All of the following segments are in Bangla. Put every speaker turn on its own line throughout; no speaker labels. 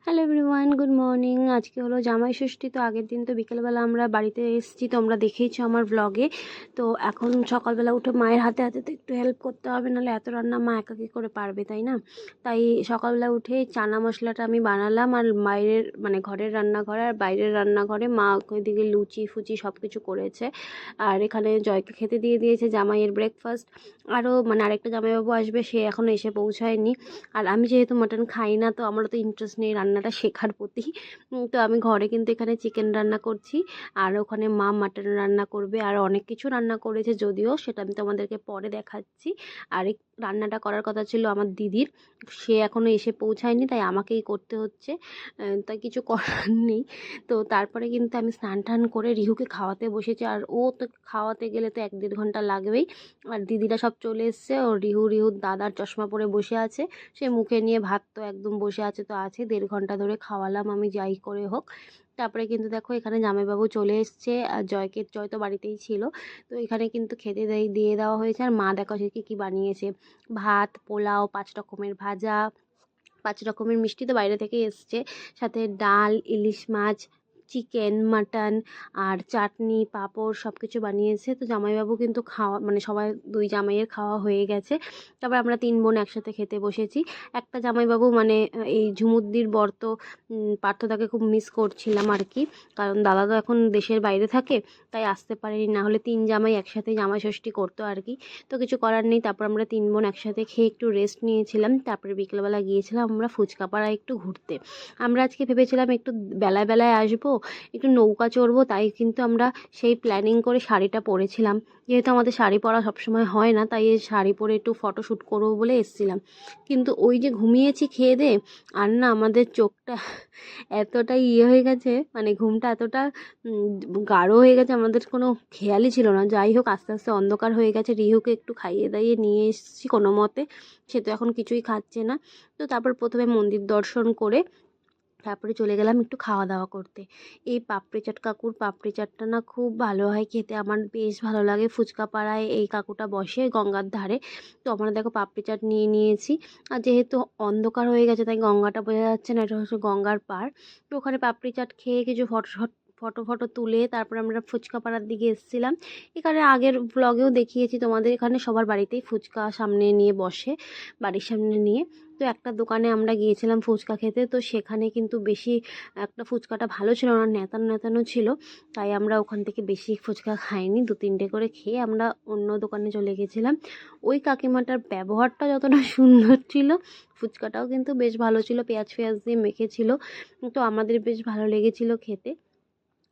Hello everyone, good morning. আজকে হলো জামাই ষষ্ঠী। তো আগের দিন তো বিকেলবেলা আমরা বাড়িতে এসেছি, তোমরা দেখেইছো আমার ব্লগে। তো এখন সকালবেলা উঠে মায়ের হাতে হাতে তো একটু হেল্প করতে হবে, নাহলে এত রান্না মা একা কী করে পারবে, তাই না? তাই সকালবেলা উঠে চানা মশলাটা আমি বানালাম, আর বাইরের মানে ঘরের রান্নাঘরে আর বাইরের রান্নাঘরে মা ওইদিকে লুচি ফুচি সব কিছু করেছে। আর এখানে জয়কে খেতে দিয়ে দিয়েছে জামাইয়ের ব্রেকফাস্ট। আরও মানে আরেকটা জামাইবাবু আসবে, সে এখনও এসে পৌঁছায়নি। আর আমি যেহেতু মাটন খাই না, তো আমারও তো ইন্টারেস্ট নেই রান্নাটা শেখার প্রতি। তো আমি ঘরে কিন্তু এখানে চিকেন রান্না করছি, আর ওখানে মা মাটন রান্না করবে, আর অনেক কিছু রান্না করেছে, যদিও সেটা আমি তোমাদেরকে পরে দেখাচ্ছি। আর এই রান্নাটা করার কথা ছিল আমার দিদির, সে এখনও এসে পৌঁছায়নি, তাই আমাকেই করতে হচ্ছে। তাই কিছু করার নেই। তো তারপরে কিন্তু আমি স্নান টান করে রিহুকে খাওয়াতে বসেছি, আর ও তো খাওয়াতে গেলে তো 1-1.5 ঘন্টা লাগবেই। আর দিদিরা সব চলে এসছে, ও রিহুর দাদার চশমা পরে বসে আছে, সে মুখে নিয়ে ভাত তো একদম বসে আছে, তো আছে 1.5 ঘন্টা ধরে খাওয়ালাম আমি যাই করে হোক। তারপরে কিন্তু দেখো এখানে জামাইবাবু চলে এসছে, আর জয় তো বাড়িতেই ছিল। তো এখানে কিন্তু খেতে দিয়ে দেওয়া হয়েছে, আর মা দেখো সে কী বানিয়েছে। ভাত, পোলাও, 5 রকমের ভাজা, 5 রকমের মিষ্টি তো বাইরে থেকে এসছে, সাথে ডাল, ইলিশ মাছ, চিকেন, মাটন, আর চাটনি, পাঁপড় সব কিছু বানিয়েছে। তো জামাইবাবু কিন্তু খাওয়া মানে সবাই 2 জামাইয়ের খাওয়া হয়ে গেছে। তারপর আমরা 3 বোন একসাথে খেতে বসেছি। একটা জামাইবাবু মানে এই ঝুমুদ্দির বর তো পার্থদাকে খুব মিস করছিলাম আর কি, কারণ দাদা তো এখন দেশের বাইরে থাকে, তাই আসতে পারেনি, না হলে 3 জামাই একসাথে জামাই ষষ্ঠী করতো আর কি। তো কিছু করার নেই, তারপর আমরা 3 বোন একসাথে খেয়ে একটু রেস্ট নিয়েছিলাম। তারপরে বিকেলবেলা গিয়েছিলাম আমরা ফুচকাপাড়ায় একটু ঘুরতে। আমরা আজকে ভেবেছিলাম একটু বেলায় বেলায় আসবো, একটু নৌকা চড়বো, তাই কিন্তু আমরা সেই প্ল্যানিং করে শাড়িটা পরেছিলাম। যেহেতু আমাদের শাড়ি পরা সবসময় হয় না, তাই এই শাড়ি পরে একটু ফটোশ্যুট করবো বলে এসেছিলাম। কিন্তু ওই যে ঘুমিয়েছি খেয়ে দেয়ে, আর না আমাদের চোখটা এতটাই হয়ে গেছে, মানে ঘুমটা এতটা গাঢ় হয়ে গেছে, আমাদের কোনো খেয়ালই ছিল না। যাই হোক, আস্তে আস্তে অন্ধকার হয়ে গেছে। রিহুকে একটু খাইয়ে দাইয়ে নিয়ে এসেছি কোনো মতে, সে তো এখন কিছুই খাচ্ছে না। তো তারপর প্রথমে মন্দির দর্শন করে তারপরে চলে গেলাম একটু খাওয়া দাওয়া করতে। এই পাপড়ি চাট কাকুর পাপড়ি চাটটা না খুব ভালো হয় খেতে, আমার বেশ ভালো লাগে। ফুচকা পাড়ায় এই কাকুটা বসে গঙ্গার ধারে। তো আমরা দেখো পাপড়ি চাট নিয়ে নিয়েছি, আর যেহেতু অন্ধকার হয়ে গেছে তাই গঙ্গাটা বোঝা যাচ্ছে না, এটা হচ্ছে গঙ্গার পাড়। তো ওখানে পাপড়ি চাট খেয়ে কিছু ফটো ফটো তুলে তারপর আমরা ফুচকা পাড়ার দিকে এসেছিলাম। এখানে আগের ব্লগেও দেখিয়েছি তোমাদের, এখানে সবার বাড়িতেই ফুচকা সামনে নিয়ে বসে, বাড়ির সামনে নিয়ে। তো একটা দোকানে আমরা গিয়েছিলাম ফুচকা খেতে, তো সেখানে কিন্তু বেশি একটা ফুচকাটা ভালো ছিল না, নেতানো নেতানো ছিল, তাই আমরা ওখান থেকে বেশি ফুচকা খাইনি, 2-3টে করে খেয়ে আমরা অন্য দোকানে চলে গেছিলাম। ওই কাকিমাটার ব্যবহারটা যতটা সুন্দর ছিল, ফুচকাটাও কিন্তু বেশ ভালো ছিল, পেঁয়াজ ফেয়াজ দিয়ে মেখেছিল। তো আমাদের বেশ ভালো লেগেছিল খেতে।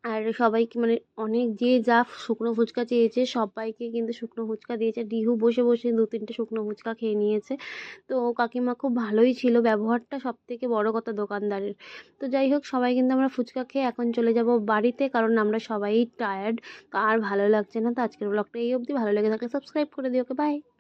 আর সবাইকে মানে অনেক যে যা শুকনো ফুচকা চেয়েছে সবাইকে কিন্তু শুকনো ফুচকা দিয়েছে। রিহু বসে বসে 2-3টে শুকনো ফুচকা খেয়ে নিয়েছে। তো কাকিমা খুব ভালোই ছিল, ব্যবহারটা সবথেকে বড় কথা দোকানদারের। তো যাই হোক, সবাই কিন্তু আমরা ফুচকা খেয়ে এখন চলে যাব বাড়িতে, কারণ আমরা সবাই টায়ার্ড, আর ভালো লাগছে না। তো আজকের ব্লগটা এই অবধি, ভালো লেগে থাকলে সাবস্ক্রাইব করে দিও। ওকে, বাই।